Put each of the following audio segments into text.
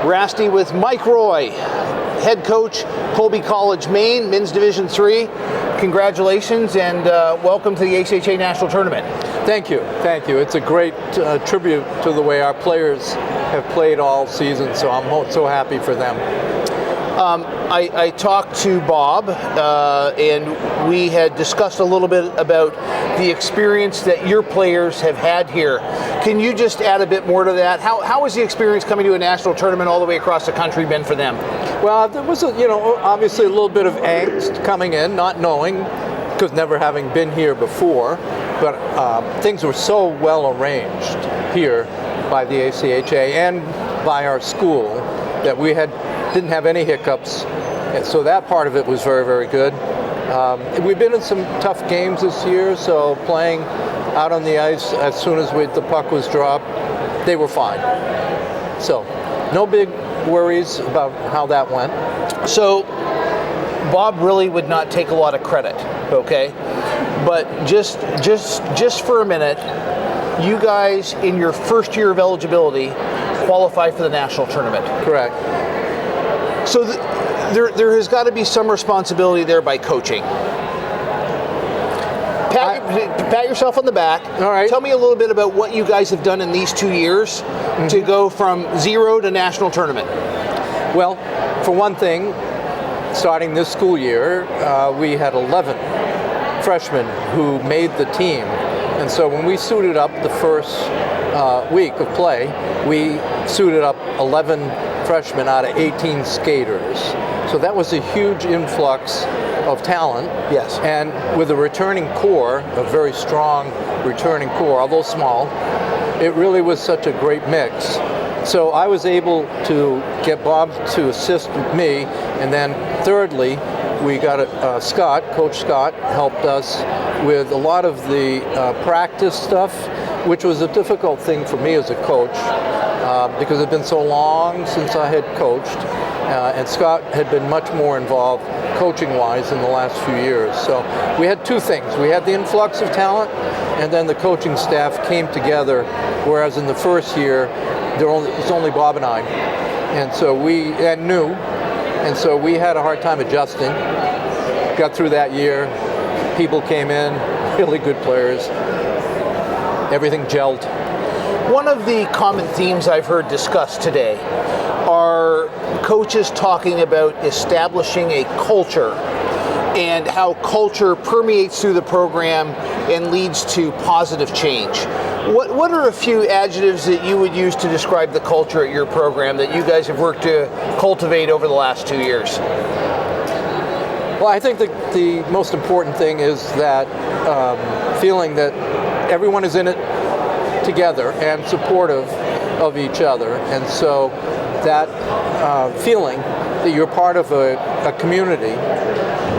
Rasty with Mike Roy, head coach, Colby College, Maine, Men's Division III. Congratulations and welcome to the ACHA National Tournament. Thank you. It's a great tribute to the way our players have played all season, so I'm so happy for them. I talked to Bob and we had discussed a little bit about the experience that your players have had here. Can you just add a bit more to that? How has the experience coming to a national tournament all the way across the country been for them? Well, there was obviously a little bit of angst coming in, not knowing, because never having been here before, but things were so well arranged here by the ACHA and by our school that we didn't have any hiccups, and so that part of it was very, very good. We've been in some tough games this year, so playing out on the ice as soon as the puck was dropped, they were fine. So no big worries about how that went. So Bob really would not take a lot of credit, okay? But just for a minute, you guys in your first year of eligibility qualify for the national tournament. Correct. So there has got to be some responsibility there by coaching. Pat yourself on the back. All right. Tell me a little bit about what you guys have done in these 2 years to go from zero to national tournament. Well, for one thing, starting this school year, we had 11 freshmen who made the team. And so when we suited up the first week of play, we suited up 11 freshmen out of 18 skaters. So that was a huge influx of talent. Yes. And with a returning core, a very strong returning core, although small, it really was such a great mix. So I was able to get Bob to assist with me, and then thirdly, we got Coach Scott helped us with a lot of the practice stuff, which was a difficult thing for me as a coach because it had been so long since I had coached, and Scott had been much more involved coaching-wise in the last few years. So we had two things. We had the influx of talent, and then the coaching staff came together, whereas in the first year, it was only Bob and I. And so we had a hard time adjusting. Got through that year. People came in, really good players. Everything gelled. One of the common themes I've heard discussed today are coaches talking about establishing a culture and how culture permeates through the program and leads to positive change. What are a few adjectives that you would use to describe the culture at your program that you guys have worked to cultivate over the last 2 years? Well, I think the most important thing is that feeling that everyone is in it together and supportive of each other. And so that feeling that you're part of a community.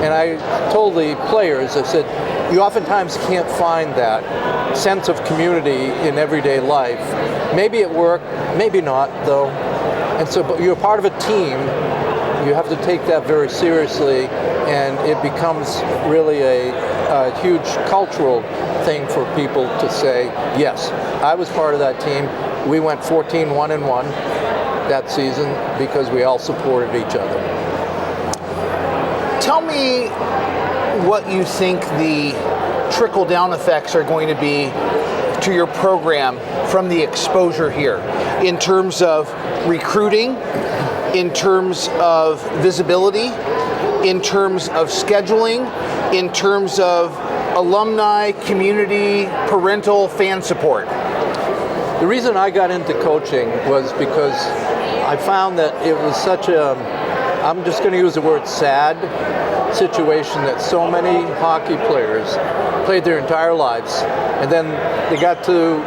And I told the players, I said, you oftentimes can't find that sense of community in everyday life. Maybe at work, maybe not, though. And so, but you're part of a team. You have to take that very seriously, and it becomes really a huge cultural thing for people to say, yes, I was part of that team. We went 14-1-1 that season because we all supported each other. Tell me what you think the trickle-down effects are going to be to your program from the exposure here in terms of recruiting, in terms of visibility, in terms of scheduling, in terms of alumni, community, parental, fan support. The reason I got into coaching was because I found that it was such a, I'm just going to use the word sad, situation that so many hockey players played their entire lives, and then they got to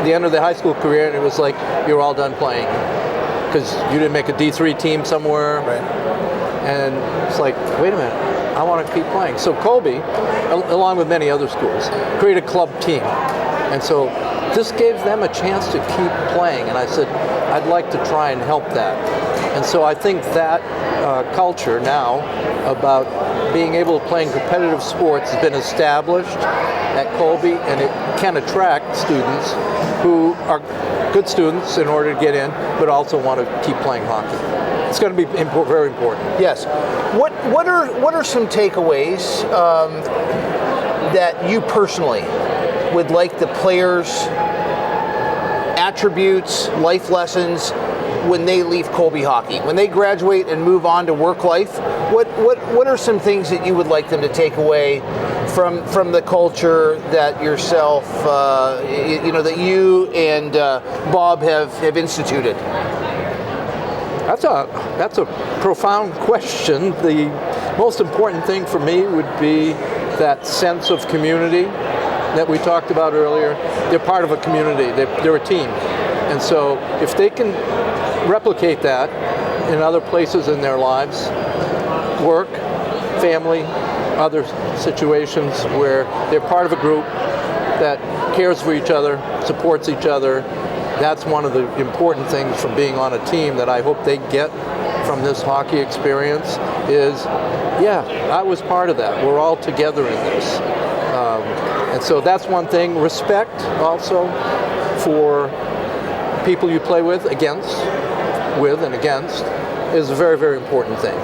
the end of their high school career and it was like, you're all done playing because you didn't make a D3 team somewhere. Right. And it's like, wait a minute, I want to keep playing. So Colby, along with many other schools, created a club team. And so this gave them a chance to keep playing. And I said, I'd like to try and help that. And so I think that culture now about being able to play in competitive sports has been established at Colby, and it can attract students who are good students in order to get in, but also want to keep playing hockey. It's going to be very important. Yes. What are some takeaways that you personally would like the players, attributes, life lessons when they leave Colby hockey, when they graduate and move on to work life? What are some things that you would like them to take away from the culture that yourself, that you and Bob have instituted? That's a profound question. The most important thing for me would be that sense of community that we talked about earlier. They're part of a community. They're a team. And so if they can replicate that in other places in their lives, work, family, other situations where they're part of a group that cares for each other, supports each other, that's one of the important things from being on a team that I hope they get from this hockey experience is, I was part of that. We're all together in this. And so that's one thing. Respect also for people you play with and against is a very, very important thing.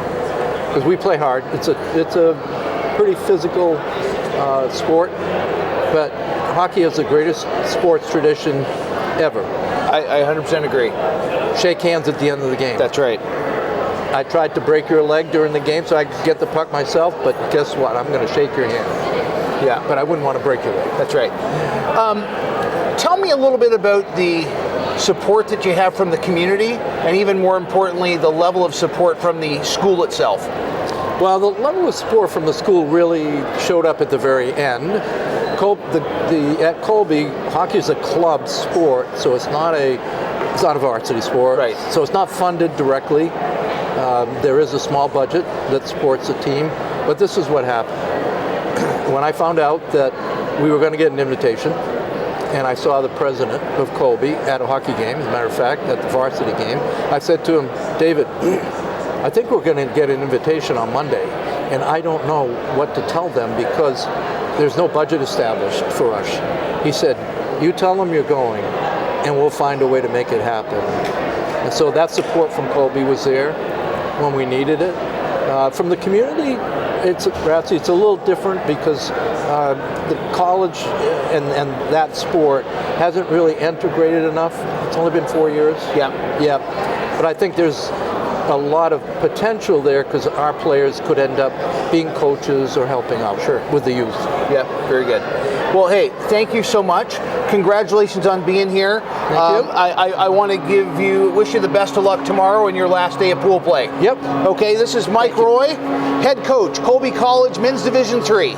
Because we play hard. It's a pretty physical sport, but hockey is the greatest sports tradition ever. I 100% agree. Shake hands at the end of the game. That's right. I tried to break your leg during the game so I could get the puck myself, but guess what? I'm going to shake your hand. Yeah. But I wouldn't want to break your leg. That's right. Tell me a little bit about the support that you have from the community, and even more importantly, the level of support from the school itself. Well, the level of support from the school really showed up at the very end. At Colby, hockey is a club sport, so it's not a varsity sport. Right. So it's not funded directly. There is a small budget that supports the team, but this is what happened. When I found out that we were going to get an invitation, and I saw the president of Colby at a hockey game, as a matter of fact, at the varsity game, I said to him, David, I think we're going to get an invitation on Monday, and I don't know what to tell them because there's no budget established for us. He said, you tell them you're going, and we'll find a way to make it happen. And so that support from Colby was there when we needed it. From the community, it's a little different because the college and that sport hasn't really integrated enough. It's only been 4 years. Yeah. But I think there's a lot of potential there because our players could end up being coaches or helping out with the youth. Yeah, very good. Well, hey, thank you so much. Congratulations on being here. Thank you. I want to wish you the best of luck tomorrow and your last day of pool play. Yep. Okay, this is Mike Roy, head coach, Colby College, Men's Division III.